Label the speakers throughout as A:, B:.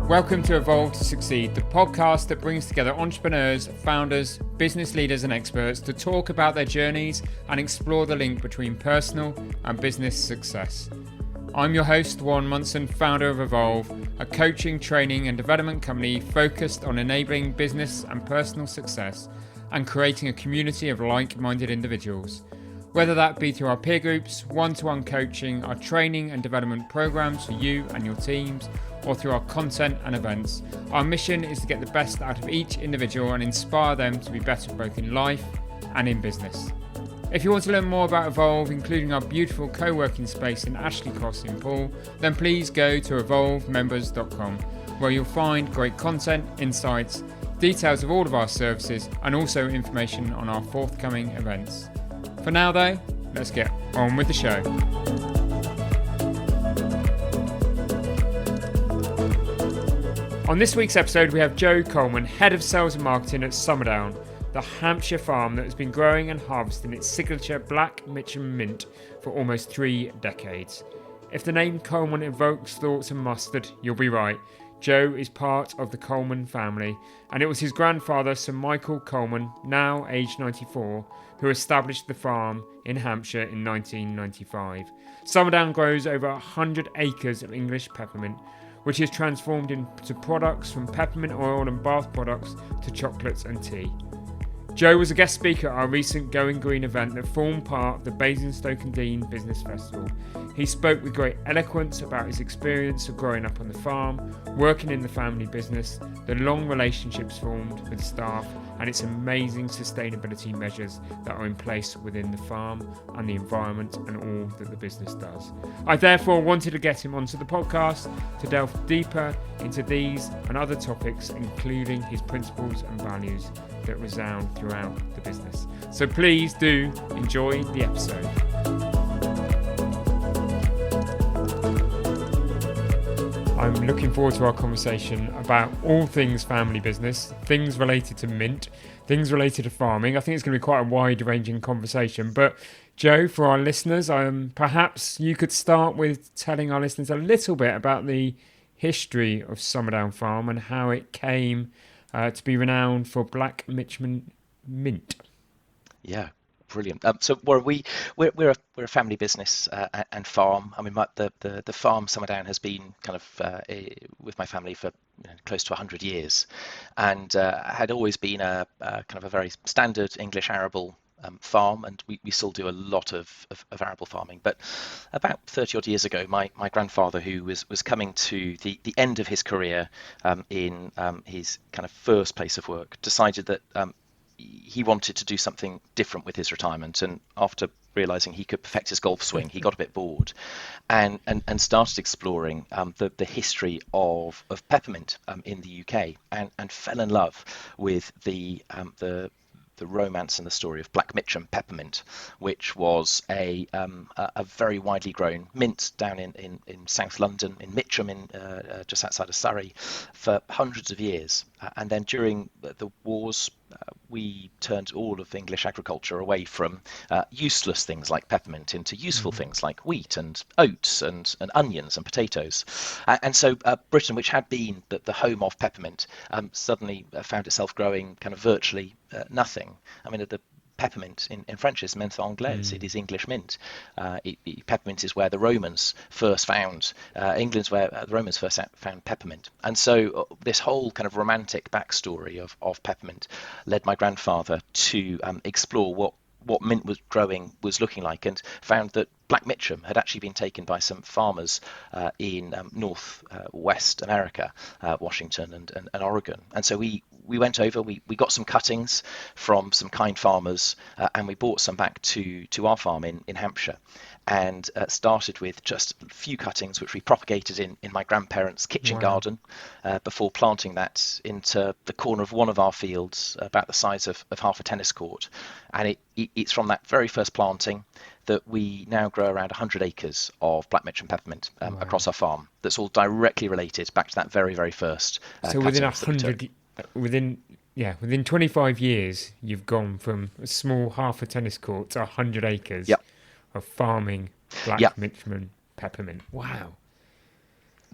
A: Welcome to Evolve to Succeed, the podcast that brings together entrepreneurs, founders, business leaders and experts to talk about their journeys and explore the link between personal and business success. I'm your host, Warren Munson, founder of Evolve, a coaching, training and development company focused on enabling business and personal success and creating a community of like-minded individuals. Whether that be through our peer groups, one-to-one coaching, our training and development programs for you and your teams, or through our content and events, our mission is to get the best out of each individual and inspire them to be better both in life and in business. If you want to learn more about Evolve, including our beautiful co-working space in Ashley Cross in Poole, then please go to evolvemembers.com, where you'll find great content, insights, details of all of our services, and also information on our forthcoming events. For now though, let's get on with the show. On this week's episode, we have Joe Colman, Head of Sales and Marketing at Summerdown, the Hampshire farm that has been growing and harvesting its signature Black Mitcham mint for almost 3 decades. If the name Colman evokes thoughts of mustard, you'll be right. Joe is part of the Colman family, and it was his grandfather, Sir Michael Colman, now aged 94, who established the farm in Hampshire in 1995. Summerdown grows over 100 acres of English peppermint, which is transformed into products from peppermint oil and bath products to chocolates and tea. Joe was a guest speaker at our recent Going Green event that formed part of the Basingstoke-and-Deane Business Festival. He spoke with great eloquence about his experience of growing up on the farm, working in the family business, the long relationships formed with staff, and its amazing sustainability measures that are in place within the farm and the environment and all that the business does. I therefore wanted to get him onto the podcast to delve deeper into these and other topics, including his principles and values that resound throughout the business. So please do enjoy the episode. I'm looking forward to our conversation about all things family business, things related to mint, things related to farming. I think it's going to be quite a wide-ranging conversation. But Joe, for our listeners, perhaps you could start with telling our listeners a little bit about the history of Summerdown Farm and how it came to be renowned for Black Mitcham mint.
B: Yeah, brilliant. So we're a family business and farm. I mean, the farm Summerdown has been kind of with my family for close to 100 years, and had always been a kind of a very standard English arable farm, and we still do a lot of arable farming. But about 30 odd years ago, my grandfather, who was coming to the end of his career in his kind of first place of work, decided that he wanted to do something different with his retirement, and after realizing he could perfect his golf swing, he got a bit bored and started exploring the history of peppermint in the UK, and fell in love with the romance and the story of Black Mitcham peppermint, which was a very widely grown mint down in South London, in Mitcham, just outside of Surrey, for hundreds of years. And then during the wars, we turned all of English agriculture away from useless things like peppermint into useful things like wheat and oats and onions and potatoes. And so Britain, which had been the home of peppermint, suddenly found itself growing kind of virtually nothing. I mean, the peppermint in French is menthe anglaise. It is English mint. Peppermint is where the Romans first found, England's where the Romans first found peppermint. And so this whole kind of romantic backstory of peppermint led my grandfather to explore what mint was growing was looking like, and found that Black Mitcham had actually been taken by some farmers in northwest America, Washington and Oregon. And so we went over, we got some cuttings from some kind farmers, and we brought some back to our farm in Hampshire, and started with just a few cuttings which we propagated in my grandparents' kitchen garden before planting that into the corner of one of our fields about the size of half a tennis court. And it's from that very first planting that we now grow around 100 acres of Black Mitcham peppermint across our farm. That's all directly related back to that very, very first.
A: So within 25 years, you've gone from a small half a tennis court to 100 acres of farming Black Mitcham peppermint. Wow.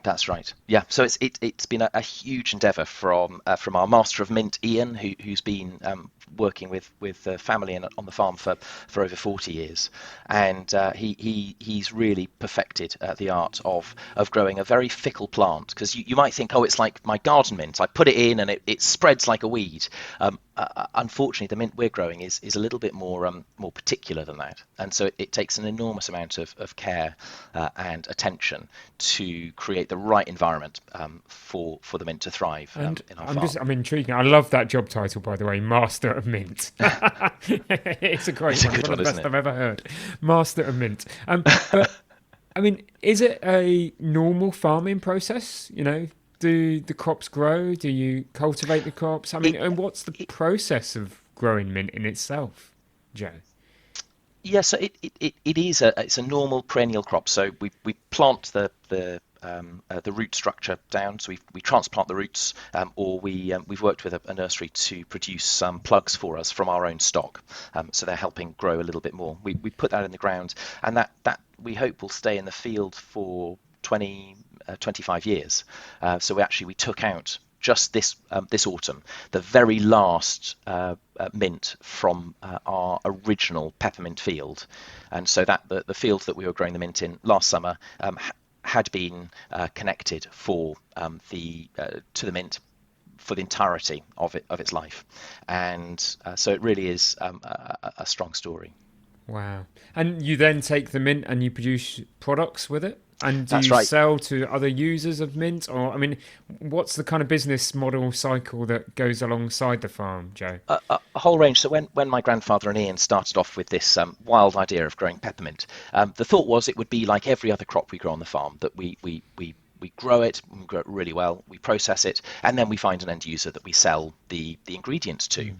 B: That's right. Yeah. So it's been a huge endeavour from our master of mint, Ian, who's been working with the family and on the farm for over 40 years, and he's really perfected the art of growing a very fickle plant. Because you might think, oh, it's like my garden mint. I put it in and it spreads like a weed. Unfortunately, the mint we're growing is a little bit more particular than that, and so it takes an enormous amount of care and attention to create the right environment for the mint to thrive
A: And
B: in our farm.
A: I'm intrigued. I love that job title, by the way, Master of Mint. It's a great
B: It's a
A: one. It's
B: good
A: one of
B: one,
A: the
B: isn't
A: best
B: it?
A: I've ever heard. Master of Mint. But I mean, is it a normal farming process? Do the crops grow? Do you cultivate the crops? I mean,
B: It,
A: and what's the process of growing mint in itself, Joe?
B: Yeah, so it is it's a normal perennial crop. So we plant the root structure down. So we transplant the roots, or we've worked with a nursery to produce some plugs for us from our own stock. So they're helping grow a little bit more. We put that in the ground, and that we hope will stay in the field for 25 years. So we took out just this autumn the very last mint from our original peppermint field, and so that the field that we were growing the mint in last summer had been connected to the mint for the entirety of its life, and so it really is a strong story.
A: Wow. And you then take the mint and you produce products with it? And do
B: That's
A: you
B: right.
A: sell to other users of mint? Or, I mean, what's the kind of business model cycle that goes alongside the farm, Joe?
B: A whole range. So when my grandfather and Ian started off with this wild idea of growing peppermint, the thought was it would be like every other crop we grow on the farm, that we grow it, we grow it really well, we process it, and then we find an end user that we sell the ingredients to.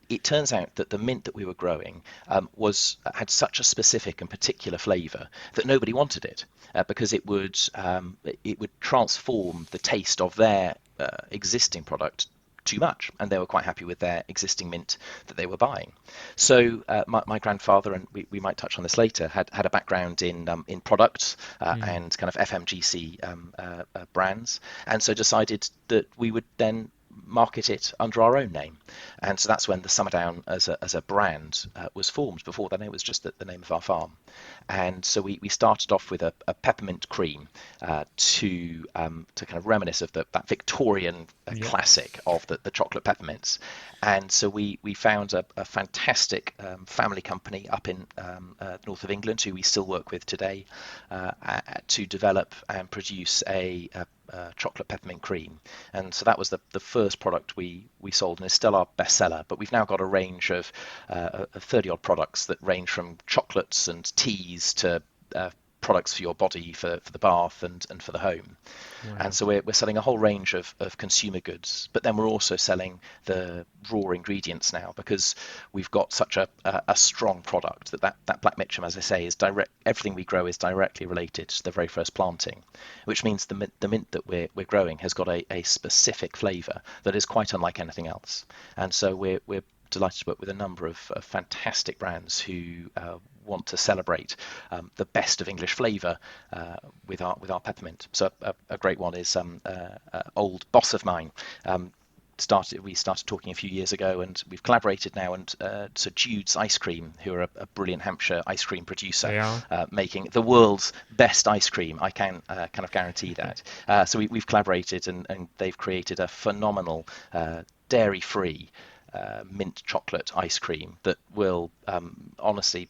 B: It turns out that the mint that we were growing had such a specific and particular flavour that nobody wanted it, because it would transform the taste of their existing product too much, and they were quite happy with their existing mint that they were buying. So my grandfather, and we might touch on this later, had a background in products and kind of FMGC brands, and so decided that we would then market it under our own name. And so that's when the Summerdown as a brand was formed. Before then, it was just the name of our farm. And so we started off with a peppermint cream to kind of reminisce of that Victorian classic of the chocolate peppermints. And so we found a fantastic family company up in north of England, who we still work with today, to develop and produce a chocolate peppermint cream. And so that was the first product we sold, and is still our bestseller. But we've now got a range of 30 odd products that range from chocolates and teas to products for your body, for the bath and for the home.
A: Wow.
B: And so we're selling a whole range of consumer goods, but then we're also selling the raw ingredients now, because we've got such a strong product that Black Mitcham, as I say, is direct. Everything we grow is directly related to the very first planting, which means the mint that we're growing has got a specific flavour that is quite unlike anything else. And so we're delighted to work with a number of fantastic brands who want to celebrate the best of English flavour with our peppermint. So a great one is old boss of mine. We started talking a few years ago, and we've collaborated now. And so Jude's Ice Cream, who are a brilliant Hampshire ice cream producer, making the world's best ice cream. I can kind of guarantee that. So we've collaborated, and they've created a phenomenal dairy-free mint chocolate ice cream that will honestly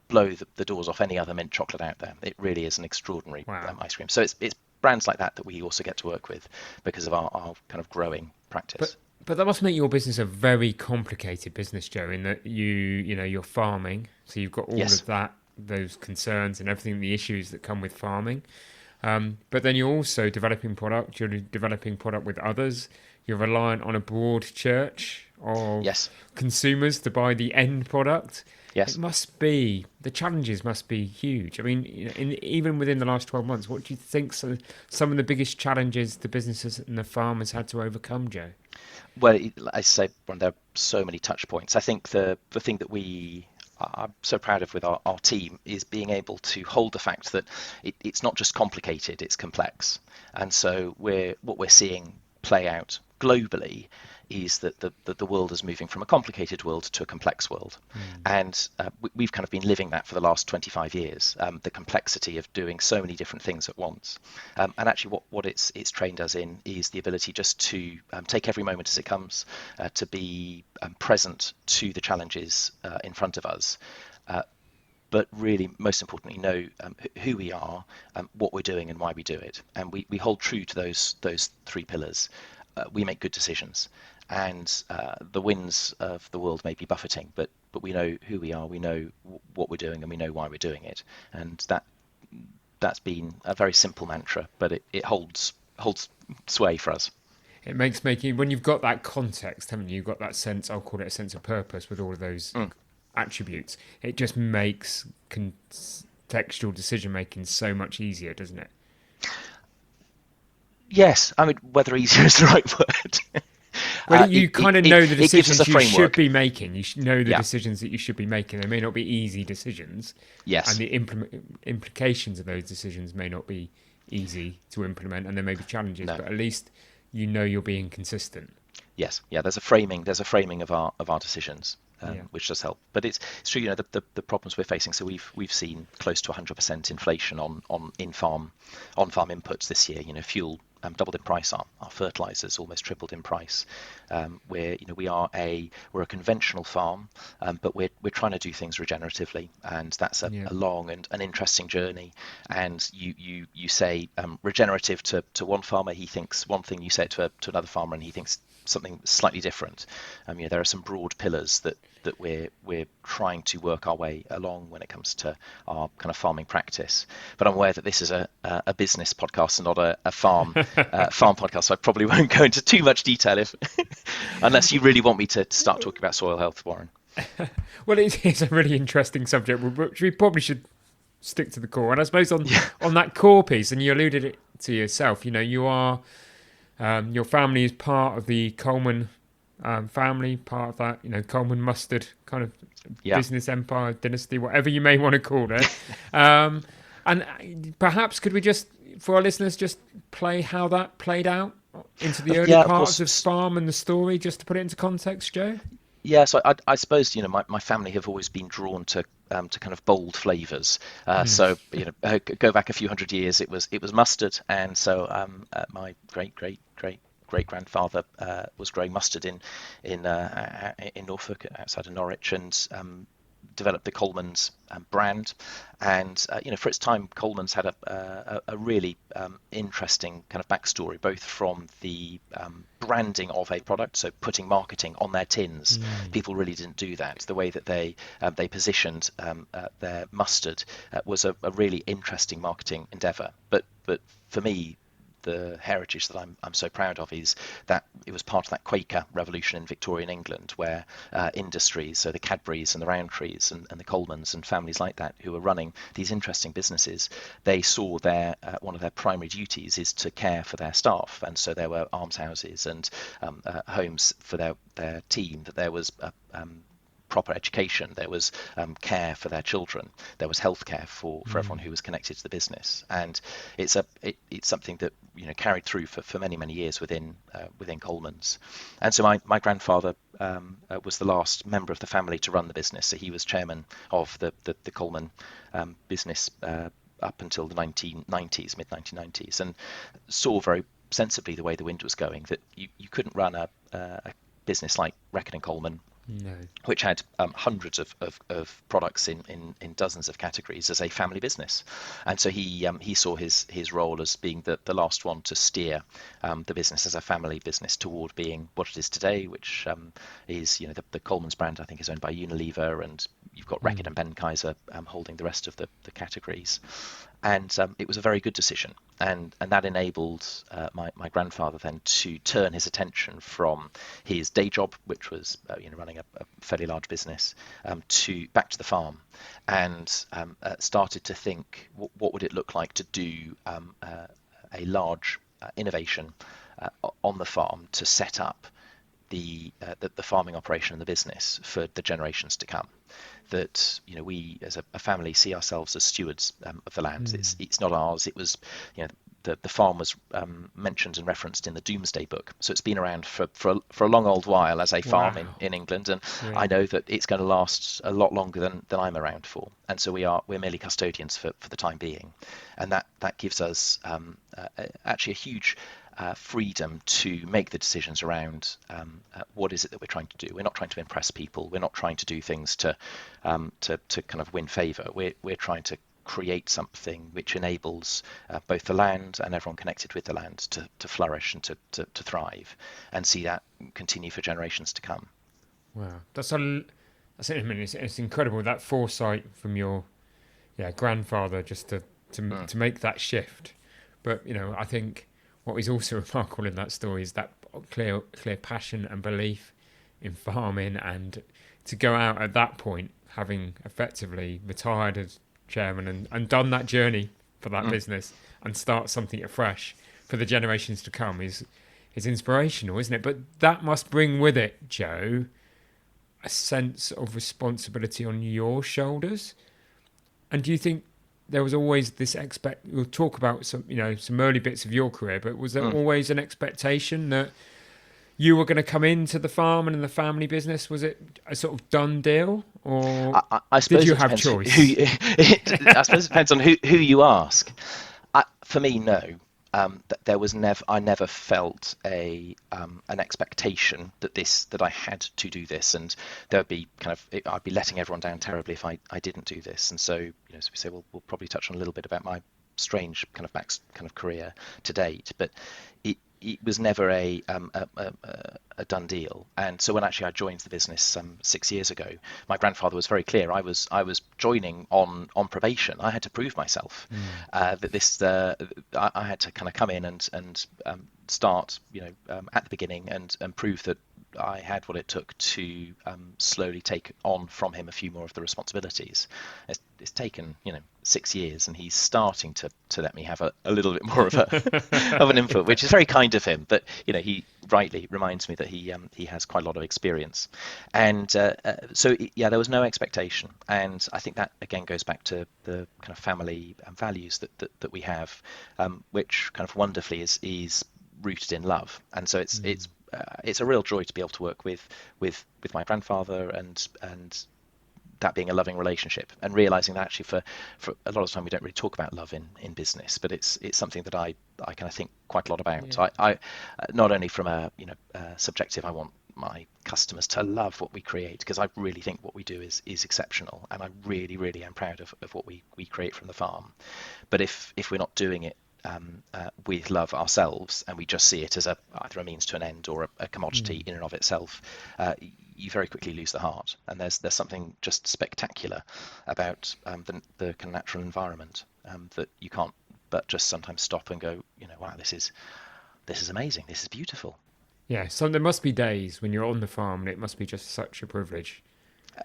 B: blow the doors off any other mint chocolate out there. It really is an extraordinary ice cream. So it's brands like that we also get to work with because of our kind of growing practice.
A: But that must make your business a very complicated business, Joe, in that you're farming, so you've got all
B: Yes.
A: of that, those concerns and everything, the issues that come with farming. But then you're also developing product. You're developing product with others. You're reliant on a broad church of
B: Yes.
A: consumers to buy the end product.
B: Yes.
A: The challenges must be huge. I mean, even within the last 12 months, what do you think some of the biggest challenges the businesses and the farmers had to overcome, Joe?
B: Well, I say, there are so many touch points. I think the thing that we I'm so proud of with our team is being able to hold the fact that it's not just complicated, it's complex. And so what we're seeing play out globally is that the world is moving from a complicated world to a complex world. And we've kind of been living that for the last 25 years, the complexity of doing so many different things at once. And actually what it's trained us in is the ability just to take every moment as it comes, to be present to the challenges in front of us, but really, most importantly, know who we are, what we're doing, and why we do it. And we hold true to those three pillars. We make good decisions, and the winds of the world may be buffeting, but we know who we are, we know what we're doing, and we know why we're doing it. And that's been a very simple mantra, but it holds sway for us.
A: It makes making, when you've got that context, haven't you? You've got that sense, I'll call it a sense of purpose with all of those attributes. It just makes contextual decision making so much easier, doesn't it?
B: Yes, I mean, whether easier is the right word.
A: Well, you kind of know the
B: it gives us a
A: decisions you should
B: framework.
A: be making. You should know the
B: Yeah.
A: decisions that you should be making. They may not be easy decisions, and
B: Yes.
A: the implications of those decisions may not be easy to implement, and there may be challenges.
B: No.
A: But at least you know you're being consistent.
B: Yes. Yeah. There's a framing. There's a framing of our decisions,
A: Yeah.
B: which does help. But it's true. You know, the problems we're facing. So we've seen close to 100% inflation on on farm inputs this year. You know, fuel doubled in price. Our fertilizers almost tripled in price. We're a conventional farm, but we're trying to do things regeneratively, and that's a long and an interesting journey. And you say regenerative to one farmer, he thinks one thing. You say it to another farmer, and he thinks something slightly different. There are some broad pillars that we're trying to work our way along when it comes to our kind of farming practice. But I'm aware that this is a business podcast and not a farm podcast, so I probably won't go into too much detail if unless you really want me to start talking about soil health, Warren.
A: Well, it's a really interesting subject, which we probably should stick to the core. And I suppose on that core piece, and you alluded it to yourself, you are your family is part of the Colman family, part of that, Colman mustard kind of business empire, dynasty, whatever you may want to call it. And perhaps could we just, for our listeners, just play how that played out into the early parts of farm and the story, just to put it into context, Joe?
B: Yeah, so I suppose my family have always been drawn to kind of bold flavors. So go back a few hundred years, it was mustard, and so my great grandfather was growing mustard in Norfolk outside of Norwich, and developed the Colman's brand. And for its time, Colman's had a really interesting kind of backstory, both from the branding of a product, so putting marketing on their tins. People really didn't do that. The way that they positioned their mustard was a really interesting marketing endeavor. But for me, the heritage that I'm so proud of is that it was part of that Quaker revolution in Victorian England, where industries, so the Cadburys and the Rowntrees and the Colmans and families like that who were running these interesting businesses, they saw one of their primary duties is to care for their staff, and so there were almshouses and homes for their team, that there was proper education, there was care for their children, there was healthcare for everyone who was connected to the business, and it's something that carried through for many years within Colman's. And so my grandfather was the last member of the family to run the business, so he was chairman of the Colman business up until the mid 1990s, and saw very sensibly the way the wind was going, that you couldn't run a business like Reckitt and Colman, which had hundreds of products in dozens of categories, as a family business. And so he saw his role as being the last one to steer the business as a family business toward being what it is today, which is the Colman's brand, I think, is owned by Unilever, and you've got Reckitt and Benckiser holding the rest of the categories. And it was a very good decision, and that enabled my grandfather then to turn his attention from his day job, which was running a fairly large business, back to the farm, and started to think, what would it look like to do a large innovation on the farm, to set up the farming operation and the business for the generations to come. That we as a family see ourselves as stewards of the land. It's not ours. It was the farm was mentioned and referenced in the Doomsday Book, so it's been around for a long old while as a farm in England, and I know that it's going to last a lot longer than I'm around for, and so we're merely custodians for the time being, and that gives us actually a huge freedom to make the decisions around what is it that we're trying to do. We're not trying to impress people. We're not trying to do things to kind of win favour. We're trying to create something which enables both the land and everyone connected with the land to flourish and to thrive, and see that continue for generations to come.
A: Wow, it's incredible, that foresight from your grandfather, just to make that shift. But I think what is also remarkable in that story is that clear passion and belief in farming, and to go out at that point, having effectively retired as chairman and done that journey for that business, and start something afresh for the generations to come is inspirational, isn't it? But that must bring with it, Joe, a sense of responsibility on your shoulders. And do you think there was always this we'll talk about some early bits of your career, but was there always an expectation that you were going to come into the farm and in the family business? Was it a sort of done deal, or
B: I suppose
A: did you have choice?
B: I suppose it depends on who you ask. For me, no. There was I never felt an expectation that I had to do this, and there would be I'd be letting everyone down terribly if I didn't do this. And so, as we say, we'll probably touch on a little bit about my strange career to date, but it was never a done deal. And so when actually I joined the business 6 years ago, my grandfather was very clear. I was joining on probation. I had to prove myself that this I had to kind of come in and start at the beginning and prove that I had what it took to slowly take on from him a few more of the responsibilities. It's taken 6 years, and he's starting to let me have a little bit more of of an input, which is very kind of him. But he rightly reminds me that he has quite a lot of experience, and so there was no expectation. And I think that again goes back to the kind of family values that we have, which kind of wonderfully is rooted in love. And so it's a real joy to be able to work with my grandfather, and that being a loving relationship, and realizing that actually for a lot of time we don't really talk about love in business, but it's something that I kind of think quite a lot about. I not only from a subjective, I want my customers to love what we create, because I really think what we do is exceptional, and I really, really am proud of what we create from the farm. But if we're not doing it with love ourselves, and we just see it as either a means to an end or a commodity in and of itself, you very quickly lose the heart. And there's something just spectacular about the kind of natural environment that you can't but just sometimes stop and go, wow, this is amazing, this is beautiful.
A: Yeah, so there must be days when you're on the farm and it must be just such a privilege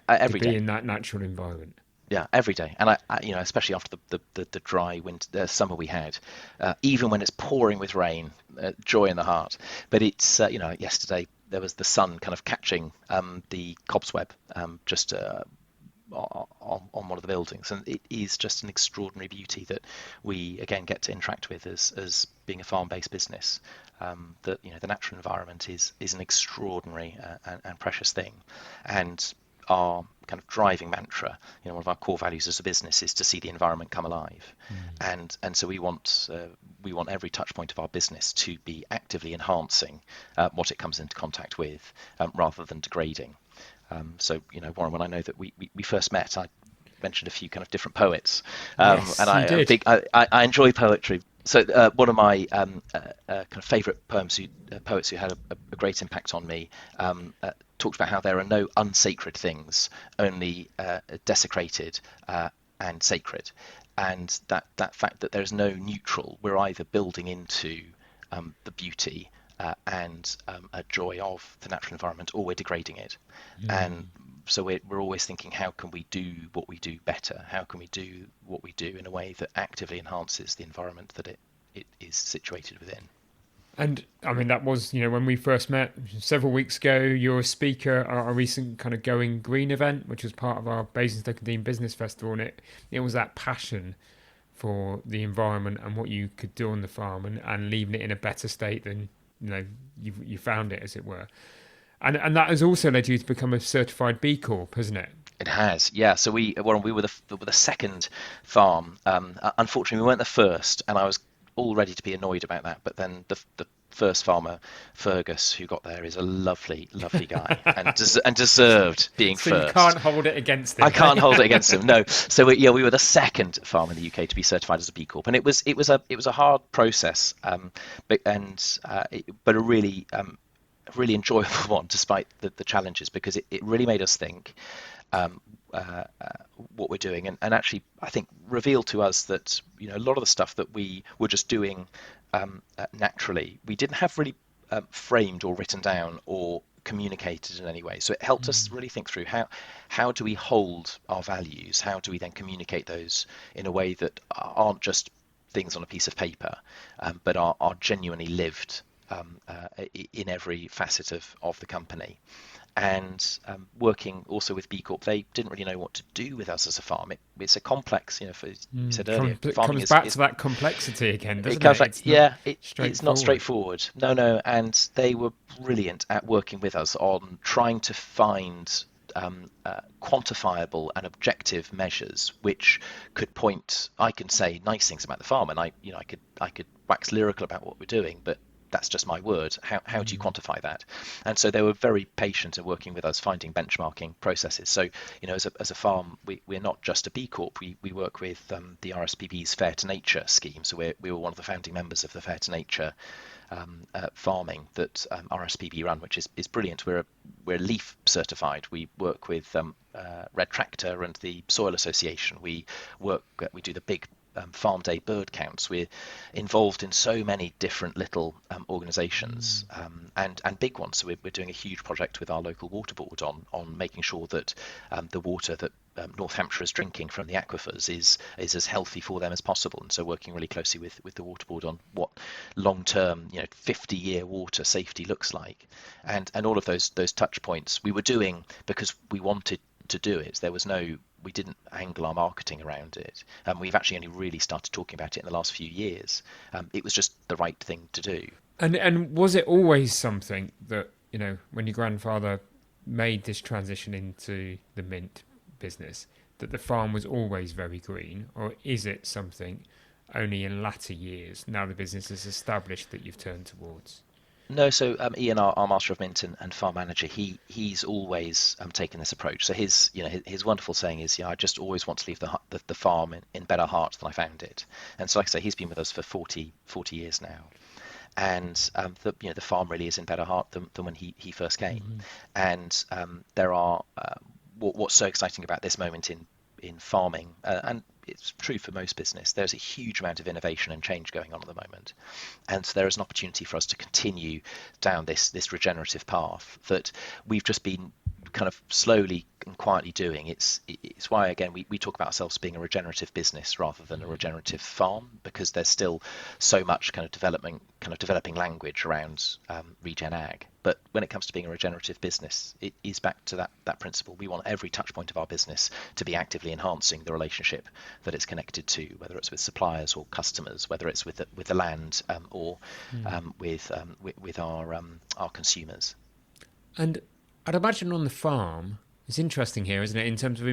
A: to be in that natural environment.
B: Yeah, every day. And I especially after the dry winter summer we had, even when it's pouring with rain, joy in the heart. But it's yesterday there was the sun kind of catching the cobweb just on one of the buildings, and it is just an extraordinary beauty that we again get to interact with as being a farm-based business. That the natural environment is an extraordinary and precious thing, and our kind of driving mantra, one of our core values as a business is to see the environment come alive, and so we want every touch point of our business to be actively enhancing what it comes into contact with, rather than degrading. So Warren, when I know that we first met, I mentioned a few kind of different poets,
A: Yes,
B: and I enjoy poetry. So one of my kind of favourite poets who had a great impact on me talked about how there are no unsacred things, only desecrated and sacred, and that fact that there is no neutral. We're either building into the beauty and a joy of the natural environment, or we're degrading it. And so we're always thinking, how can we do what we do better? How can we do what we do in a way that actively enhances the environment that it is situated within?
A: And I mean, that was, when we first met several weeks ago, you're a speaker at our recent kind of Going Green event, which was part of our Basingstoke Business Festival. And it was that passion for the environment and what you could do on the farm, and leaving it in a better state than, you found it, as it were. And that has also led you to become a certified B Corp, hasn't it?
B: It has, yeah. So we were the second farm. Unfortunately, we weren't the first, and I was all ready to be annoyed about that. But then the first farmer, Fergus, who got there, is a lovely, lovely guy, and deserved being
A: So you
B: first.
A: can't hold it against
B: I
A: him.
B: can't hold it against him. No. So we were the second farm in the UK to be certified as a B Corp, and it was a hard process, but a really enjoyable one, despite the challenges, because it really made us think um, what we're doing, and actually I think revealed to us that a lot of the stuff that we were just doing naturally, we didn't have really framed or written down or communicated in any way. So it helped us really think through how do we hold our values, how do we then communicate those in a way that aren't just things on a piece of paper, but are genuinely lived in every facet of the company. And working also with B Corp, they didn't really know what to do with us as a farm. It's a complex, for, you said earlier,
A: It
B: farming
A: comes back
B: is
A: to that complexity again,
B: it
A: doesn't
B: comes
A: it?
B: like,
A: It's not
B: yeah, it's not
A: straightforward.
B: straightforward. No, and they were brilliant at working with us on trying to find quantifiable and objective measures which could point. I can say nice things about the farm, and I could wax lyrical about what we're doing, but that's just my word. How do you quantify that? And so they were very patient at working with us, finding benchmarking processes. So, as a farm, we're not just a B Corp. We work with the RSPB's Fair to Nature scheme. So we were one of the founding members of the Fair to Nature farming that RSPB run, which is brilliant. We're LEAF certified. We work with Red Tractor and the Soil Association. We do the big farm day bird counts. We're involved in so many different little organisations and big ones. So we're doing a huge project with our local water board on making sure that the water that North Hampshire is drinking from the aquifers is as healthy for them as possible. And so working really closely with the water board on what long-term, 50-year water safety looks like, and all of those touch points we were doing because we wanted to do it. We didn't angle our marketing around it. We've actually only really started talking about it in the last few years. It was just the right thing to do.
A: And was it always something that, when your grandfather made this transition into the mint business, that the farm was always very green, or is it something only in latter years, now the business is established, that you've turned towards?
B: No, so Ian, our Master of Mint and farm manager, he's always taken this approach. So his wonderful saying is, I just always want to leave the farm in better heart than I found it. And so, like I say, he's been with us for 40 years now. And the farm really is in better heart than when he first came. And there are what's so exciting about this moment in farming, and it's true for most business, there's a huge amount of innovation and change going on at the moment. And so there is an opportunity for us to continue down this regenerative path that we've just been kind of slowly and quietly doing. It's why, again, we talk about ourselves being a regenerative business rather than a regenerative farm, because there's still so much kind of developing language around regen ag. But when it comes to being a regenerative business, it is back to that principle. We want every touch point of our business to be actively enhancing the relationship that it's connected to, whether it's with suppliers or customers, whether it's with the land or with our consumers.
A: And I'd imagine on the farm, it's interesting here, isn't it, in terms of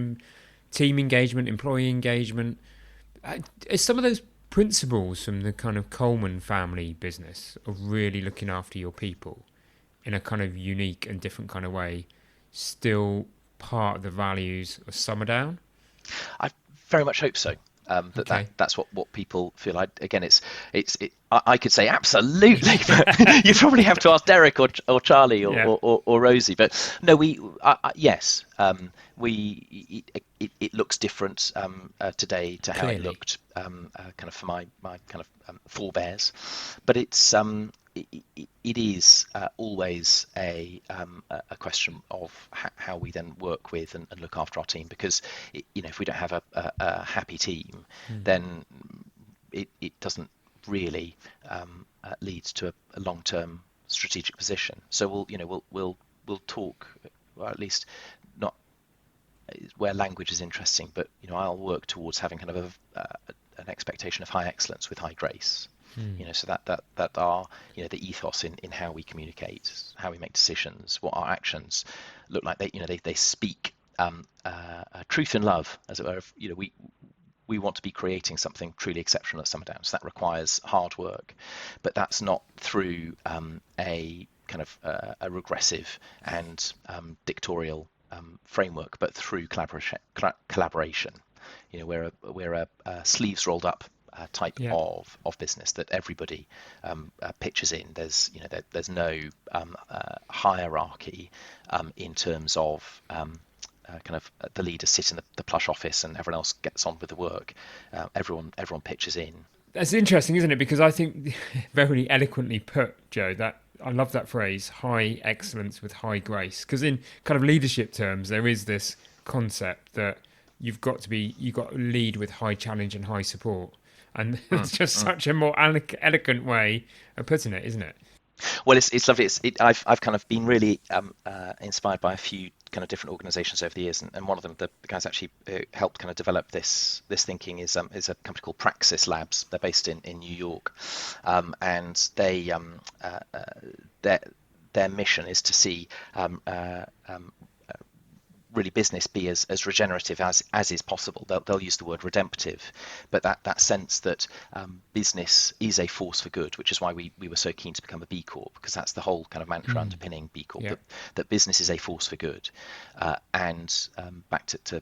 A: team engagement, employee engagement. Is some of those principles from the kind of Colman family business of really looking after your people in a kind of unique and different kind of way still part of the values of Summerdown?
B: I very much hope so.
A: Okay.
B: That's what people feel. I could say absolutely, but you probably have to ask Derek or Charlie
A: Yeah.
B: or Rosie. But no, yes, it looks different today to how it
A: Clearly.
B: looked kind of for my kind of forebears, but it is always a question of how we then work with and look after our team, because if we don't have a happy team, then it doesn't really leads to a long-term strategic position. So we'll talk, or at least not where language is interesting, but I'll work towards having kind of an expectation of high excellence with high grace. So that are the ethos in how we communicate, how we make decisions, what our actions look like. They speak truth and love, as it were. We want to be creating something truly exceptional at Summerdown. So that requires hard work, but that's not through a kind of a regressive and dictatorial framework, but through collaboration. We're a sleeves rolled up type of business that everybody pitches in. There's no hierarchy in terms of kind of the leaders sit in the plush office and everyone else gets on with the work. Everyone pitches in.
A: That's interesting, isn't it? Because I think very eloquently put, Joe, that I love that phrase, high excellence with high grace. Because in kind of leadership terms, there is this concept that you've got to lead with high challenge and high support. And it's just such a more elegant way of putting it, isn't it?
B: Well, it's lovely. I've kind of been really inspired by a few kind of different organisations over the years, and one of them, the guys actually helped kind of develop this thinking is a company called Praxis Labs. They're based in New York, and they their mission is to see really business be as regenerative as is possible. They'll use the word redemptive, but that sense that business is a force for good, which is why we were so keen to become a B Corp, because that's the whole kind of mantra underpinning B Corp, that business is a force for good. And back to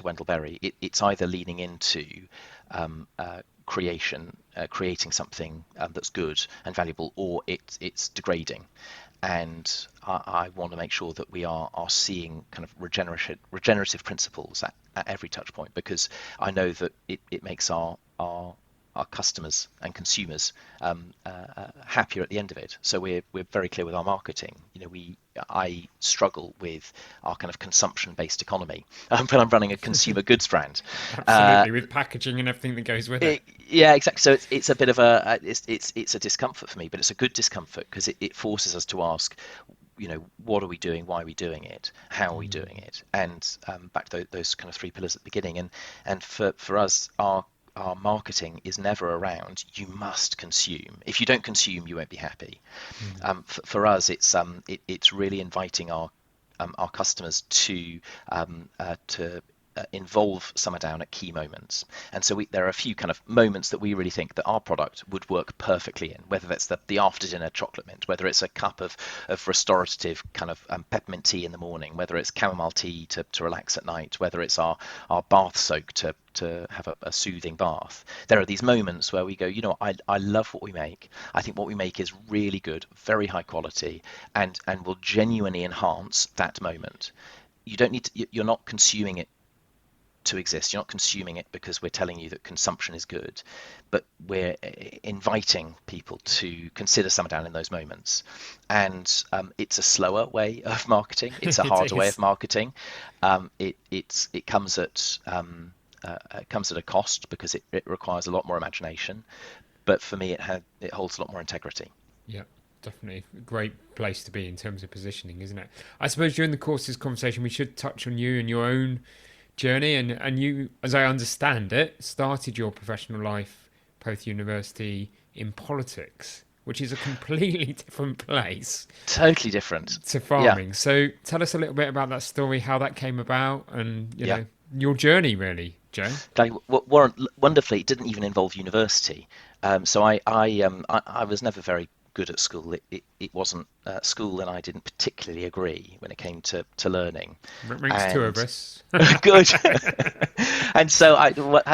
B: Wendell Berry, it's either leaning into creating something that's good and valuable, or it's degrading. And I want to make sure that we are seeing kind of regenerative principles at every touch point, because I know that it makes our customers and consumers happier at the end of it. So we're very clear with our marketing. I struggle with our kind of consumption-based economy when I'm running a consumer goods brand.
A: Absolutely, with packaging and everything that goes with it.
B: Yeah, exactly. So it's a bit of it's a discomfort for me, but it's a good discomfort because it forces us to ask, what are we doing? Why are we doing it? How are we doing it? And back to those kind of three pillars at the beginning. And for us, our marketing is never around you must consume. If you don't consume, you won't be happy. For us, it's really inviting our customers to involve Summerdown at key moments. And so there are a few kind of moments that we really think that our product would work perfectly in, whether that's the after dinner chocolate mint, whether it's a cup of restorative kind of peppermint tea in the morning, whether it's chamomile tea to relax at night, whether it's our bath soak to have a soothing bath. There are these moments where we go, I love what we make. I think what we make is really good, very high quality, and will genuinely enhance that moment. You don't need to, you're not consuming it to exist. You're not consuming it because we're telling you that consumption is good, but we're inviting people to consider Summerdown in those moments. And it's a slower way of marketing. It's a harder way of marketing. It comes at a cost because it requires a lot more imagination. But for me, it holds a lot more integrity.
A: Yeah. Definitely a great place to be in terms of positioning, isn't it? I suppose during the course of this conversation, we should touch on you and your own journey. And you, as I understand it, started your professional life post-university in politics, which is a completely different place. Totally different. To farming. Yeah. So tell us a little bit about that story, how that came about, and you know your journey, really, Joe.
B: Warren, wonderfully, it didn't even involve university. So I was never very good at school. It wasn't school, and I didn't particularly agree when it came to learning.
A: Rings two of us.
B: Good. And so I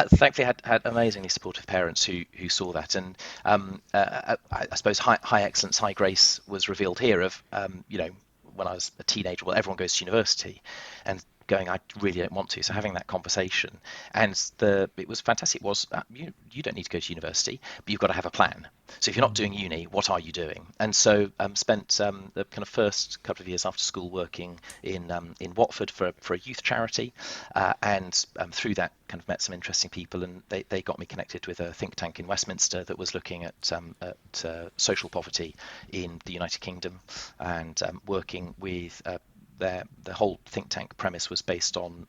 B: thankfully had amazingly supportive parents who saw that, and I suppose high excellence, high grace was revealed here of when I was a teenager. Well, everyone goes to university, and going, I really don't want to. So having that conversation, and it was fantastic. It was you don't need to go to university, but you've got to have a plan. So if you're not doing uni, what are you doing? And so spent the kind of first couple of years after school working in Watford for a youth charity, and through that kind of met some interesting people, and they got me connected with a think tank in Westminster that was looking at social poverty in the United Kingdom, and working with the whole think tank premise was based on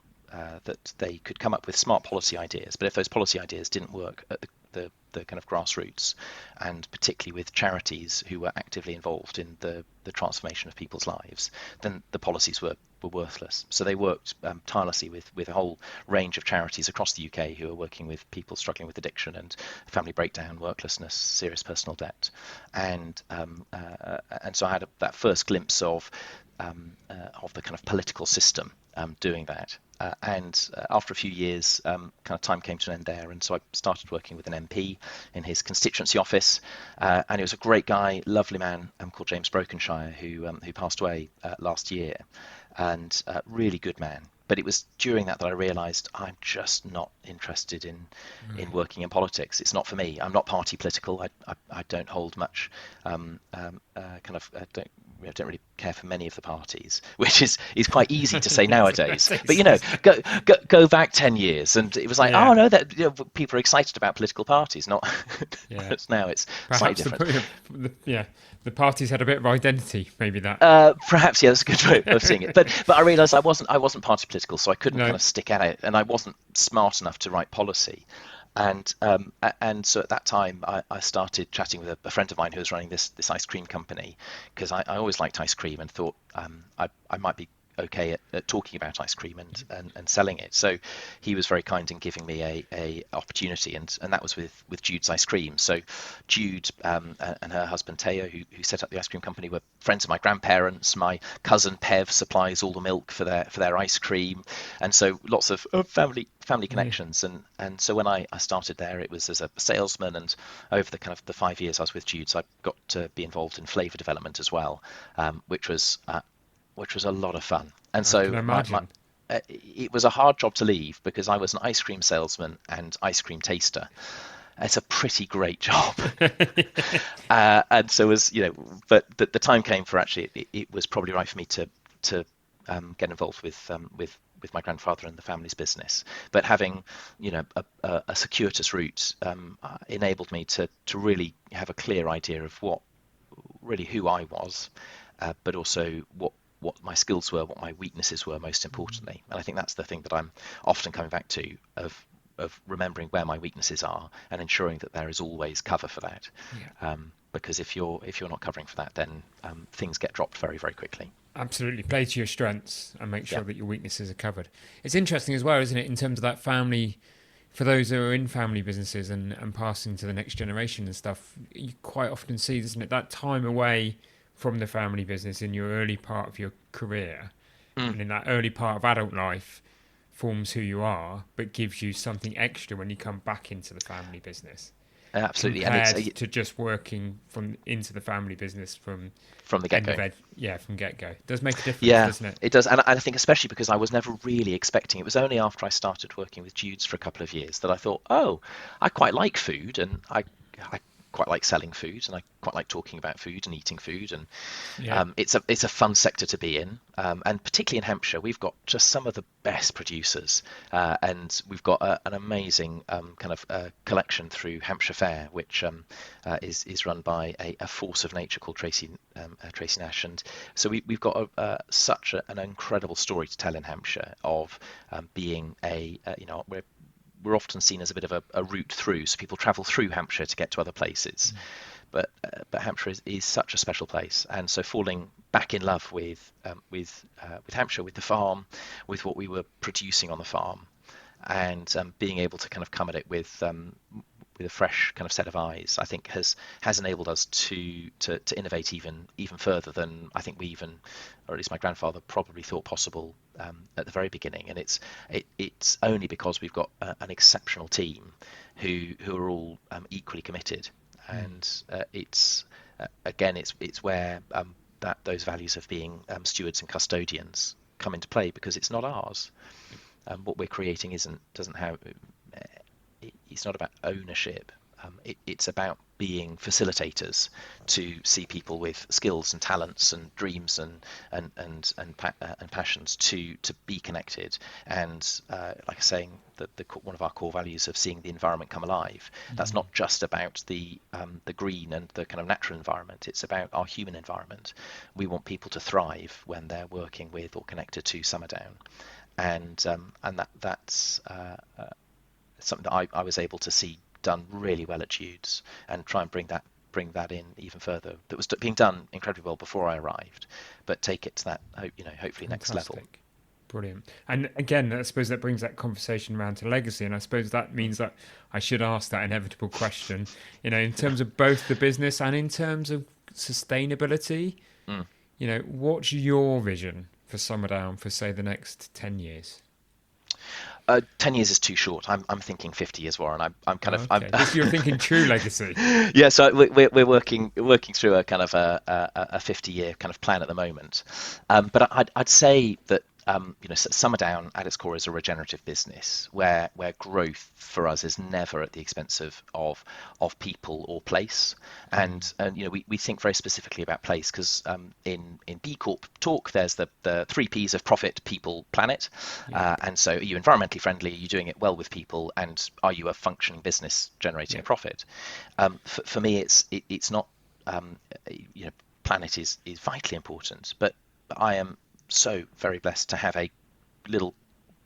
B: that they could come up with smart policy ideas, but if those policy ideas didn't work at the kind of grassroots, and particularly with charities who were actively involved in the transformation of people's lives, then the policies were worthless. So they worked tirelessly with a whole range of charities across the UK who are working with people struggling with addiction and family breakdown, worklessness, serious personal debt, and so I had that first glimpse of the kind of political system doing that. And after a few years, kind of time came to an end there, and so I started working with an MP in his constituency office, and he was a great guy, lovely man, called James Brokenshire, who passed away last year, and really good man. But it was during that I realised I'm just not interested in working in politics. It's not for me. I'm not party political. I don't hold much I don't really care for many of the parties, which is quite easy to say nowadays. But go back 10 years, and it was like, oh no, that people are excited about political parties, not. But now it's
A: perhaps
B: slightly
A: different. The parties had a bit of identity, maybe that.
B: Perhaps that's a good way of seeing it. But I realised I wasn't party political, so I couldn't kind of stick at it, and I wasn't smart enough to write policy. And so at that time, I started chatting with a friend of mine who was running this ice cream company, because I always liked ice cream and thought I might be okay at talking about ice cream and selling it. So he was very kind in giving me a opportunity, and that was with Jude's Ice Cream. So Jude and her husband Teo, who set up the ice cream company, were friends of my grandparents. My cousin Pev supplies all the milk for their ice cream, and so lots of family connections. And so when I started there, it was as a salesman, and over the kind of the 5 years I was with Jude's, I got to be involved in flavour development as well, which was a lot of fun. And so it was a hard job to leave, because I was an ice cream salesman and ice cream taster. It's a pretty great job. And so but the time came for actually it was probably right for me to get involved with my grandfather and the family's business. But having a circuitous route enabled me to really have a clear idea of who I was, but also what my skills were, what my weaknesses were, most importantly. And I think that's the thing that I'm often coming back to, of remembering where my weaknesses are and ensuring that there is always cover for that. Because if you're not covering for that, then things get dropped very, very quickly.
A: Absolutely. Play to your strengths and make sure that your weaknesses are covered. It's interesting as well, isn't it, in terms of that family, for those who are in family businesses and passing to the next generation and stuff, you quite often see, isn't it, that time away from the family business in your early part of your career and in that early part of adult life forms who you are, but gives you something extra when you come back into the family business.
B: Absolutely.
A: Compared to just working into the family business from
B: the get-go.
A: From get-go. It does make a difference, doesn't it?
B: It does. And I think especially because I was never really expecting, it was only after I started working with Jude's for a couple of years that I thought, oh, I quite like food, and I quite like selling food, and I quite like talking about food and eating food, and it's a fun sector to be in, and particularly in Hampshire we've got just some of the best producers, and we've got an amazing collection through Hampshire Fair, which is run by a force of nature called Tracy Nash, and so we've got such an incredible story to tell in Hampshire of being we're often seen as a bit of a route through, so people travel through Hampshire to get to other places. But Hampshire is such a special place, and so falling back in love with Hampshire, with the farm, with what we were producing on the farm, and being able to kind of come at it with a fresh kind of set of eyes, I think has enabled us to innovate even further than I think we even, or at least my grandfather probably thought possible at the very beginning. And it's only because we've got an exceptional team who are all equally committed, and it's where those values of being stewards and custodians come into play because it's not ours. What we're creating doesn't have it's not about ownership. It's about being facilitators to see people with skills and talents and dreams and passions to be connected. And like I was saying, one of our core values of seeing the environment come alive. That's not just about the green and the kind of natural environment. It's about our human environment. We want people to thrive when they're working with or connected to Summerdown, and that's something that I was able to see done really well at Jude's, and try and bring that in even further. That was being done incredibly well before I arrived, but take it to that hopefully next level.
A: Brilliant. And again, I suppose that brings that conversation around to legacy, and I suppose that means that I should ask that inevitable question, in terms of both the business and in terms of sustainability. What's your vision for Summerdown for, say, the next 10 years?
B: 10 years is too short. I'm thinking 50 years, Warren. I'm kind of.
A: Okay. You're thinking true legacy.
B: Yeah, so we're working through a kind of a 50-year kind of plan at the moment. But I'd say that Summerdown at its core is a regenerative business where growth for us is never at the expense of people or place. And we think very specifically about place because in BCorp talk there's the 3 Ps of profit, people, planet. And so are you environmentally friendly? Are you doing it well with people? And are you a functioning business generating a profit? For me, it's not. Planet is vitally important, but I am so very blessed to have a little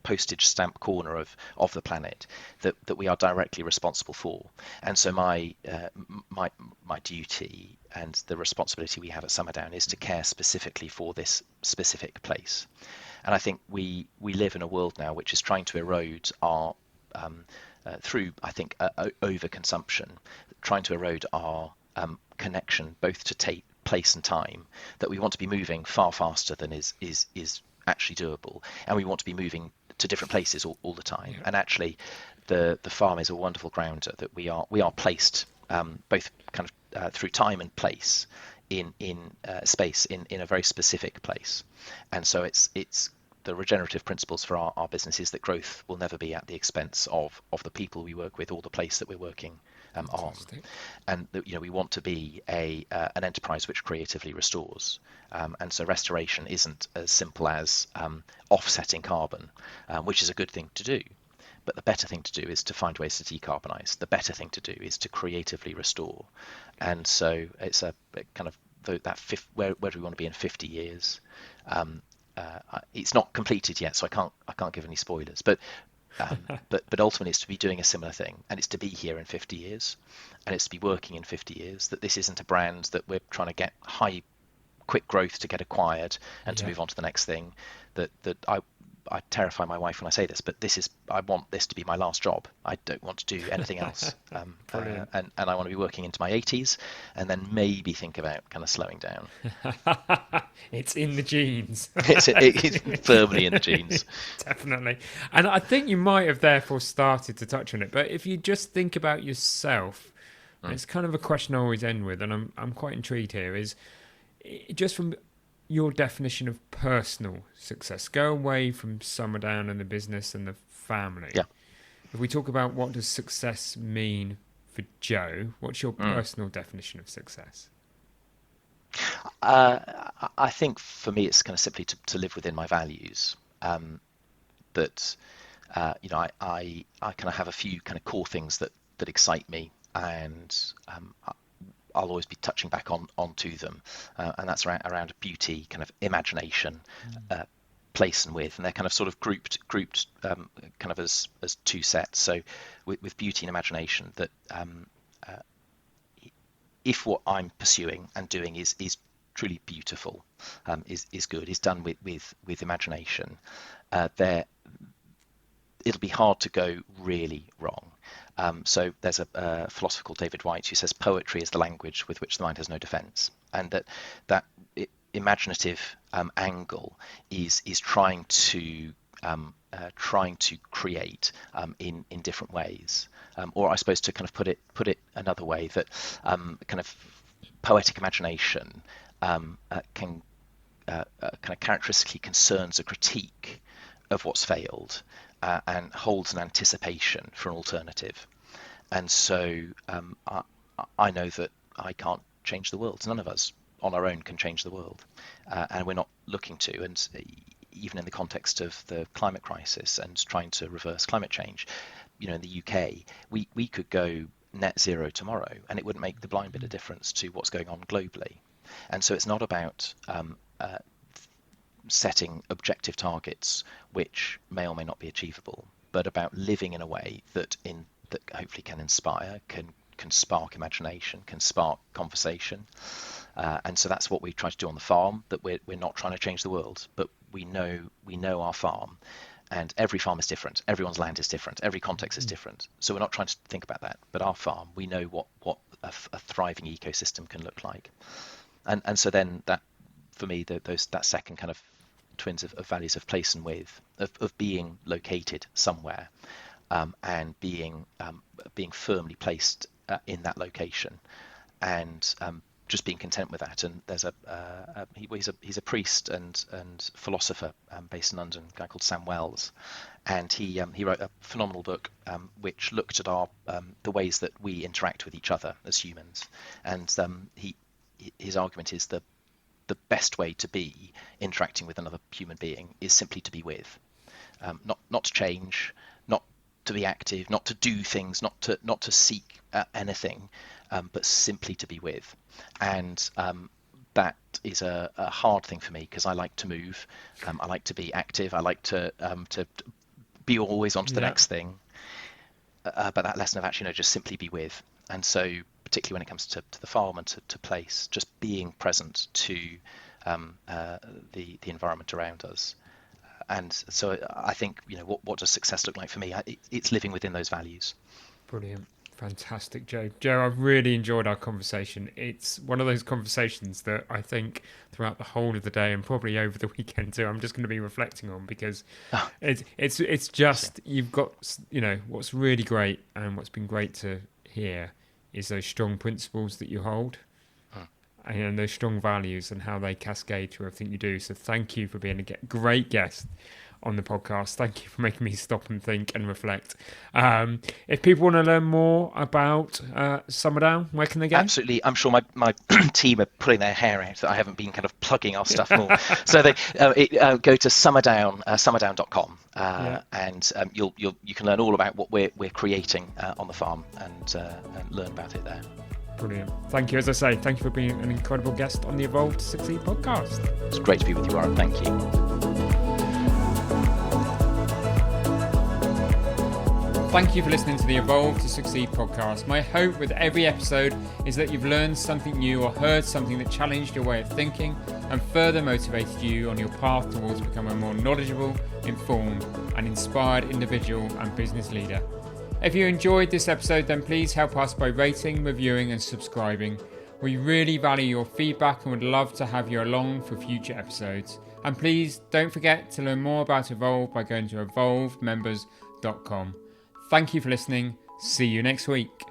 B: postage stamp corner of the planet that we are directly responsible for. And so my duty and the responsibility we have at Summerdown is to care specifically for this specific place. And I think we live in a world now which is trying to erode our through overconsumption, trying to erode our connection both to place and time, that we want to be moving far faster than is actually doable, and we want to be moving to different places all the time. And actually the farm is a wonderful grounder that we are placed both kind of through time and place in space in a very specific place. And so it's the regenerative principles for our business is that growth will never be at the expense of the people we work with or the place that we're working on. And we want to be an enterprise which creatively restores. And so restoration isn't as simple as offsetting carbon, which is a good thing to do. But the better thing to do is to find ways to decarbonize. The better thing to do is to creatively restore. And so it's a kind of where do we want to be in 50 years? It's not completed yet, so I can't give any spoilers. But ultimately, it's to be doing a similar thing, and it's to be here in 50 years, and it's to be working in 50 years. That this isn't a brand that we're trying to get quick growth to get acquired and to move on to the next thing. That I terrify my wife when I say this, but I want this to be my last job. I don't want to do anything else. And I want to be working into my 80s and then maybe think about kind of slowing down.
A: It's in the genes.
B: It's firmly in the genes.
A: Definitely. And I think you might have therefore started to touch on it, but if you just think about yourself, and it's kind of a question I always end with, and I'm quite intrigued here, is just from your definition of personal success. Go away from Summerdown and the business and the family. Yeah. If we talk about what does success mean for Joe, what's your personal definition of success?
B: I think for me it's kind of simply to live within my values. That I kind of have a few kind of core things that excite me, and I'll always be touching back onto them, and that's around beauty, kind of imagination, place and width, and they're kind of sort of grouped kind of as 2 sets. So with beauty and imagination, that if what I'm pursuing and doing is truly beautiful, is good, is done with imagination, there it'll be hard to go really wrong. So there's a philosopher called David White who says poetry is the language with which the mind has no defense, and that imaginative angle is trying to create in different ways, or I suppose to kind of put it another way, that kind of poetic imagination can kind of characteristically concerns a critique of what's failed and holds an anticipation for an alternative. And so I know that I can't change the world. None of us on our own can change the world, and we're not looking to. And even in the context of the climate crisis and trying to reverse climate change, in the UK, we could go net zero tomorrow, and it wouldn't make the blind bit of difference to what's going on globally. And so it's not about setting objective targets which may or may not be achievable, but about living in a way that hopefully can inspire, can spark imagination, can spark conversation. And so that's what we try to do on the farm, that we're not trying to change the world, but we know our farm, and every farm is different, everyone's land is different, every context is different. So we're not trying to think about that, but our farm, we know what a thriving ecosystem can look like. And so then that, for me, that second kind of twins of values of place and width, of being located somewhere, and being firmly placed in that location, and just being content with that. And there's he's a priest and philosopher based in London, a guy called Sam Wells, and he wrote a phenomenal book which looked at the ways that we interact with each other as humans. And his argument is the best way to be interacting with another human being is simply to be with, not to change, not to be active, not to do things, not to seek anything, but simply to be with. And that is a hard thing for me, because I like to move, I like to be active, I like to be always on to the next thing. But that lesson of actually, just simply be with. And so, particularly when it comes to the farm and to place, just being present to the environment around us. And so I think, what does success look like for me? It's living within those values.
A: Brilliant. Fantastic, Joe. Joe, I've really enjoyed our conversation. It's one of those conversations that I think throughout the whole of the day, and probably over the weekend too, I'm just going to be reflecting on, because it's just, you've got, what's really great and what's been great to hear is those strong principles that you hold, and those strong values and how they cascade through everything you do. So thank you for being a great guest on the podcast. Thank you for making me stop and think and reflect. If people want to learn more about Summerdown, where can they go?
B: Absolutely. I'm sure my team are pulling their hair out that I haven't been kind of plugging our stuff more. So they go to summerdown.com, and you can learn all about what we're creating on the farm, and learn about it there.
A: Brilliant. Thank you. As I say, thank you for being an incredible guest on the Evolve to Succeed podcast.
B: It's great to be with you, Warren. Thank you.
A: Thank you for listening to the Evolve to Succeed podcast. My hope with every episode is that you've learned something new or heard something that challenged your way of thinking and further motivated you on your path towards becoming a more knowledgeable, informed and inspired individual and business leader. If you enjoyed this episode, then please help us by rating, reviewing and subscribing. We really value your feedback and would love to have you along for future episodes. And please don't forget to learn more about Evolve by going to evolvemembers.com. Thank you for listening. See you next week.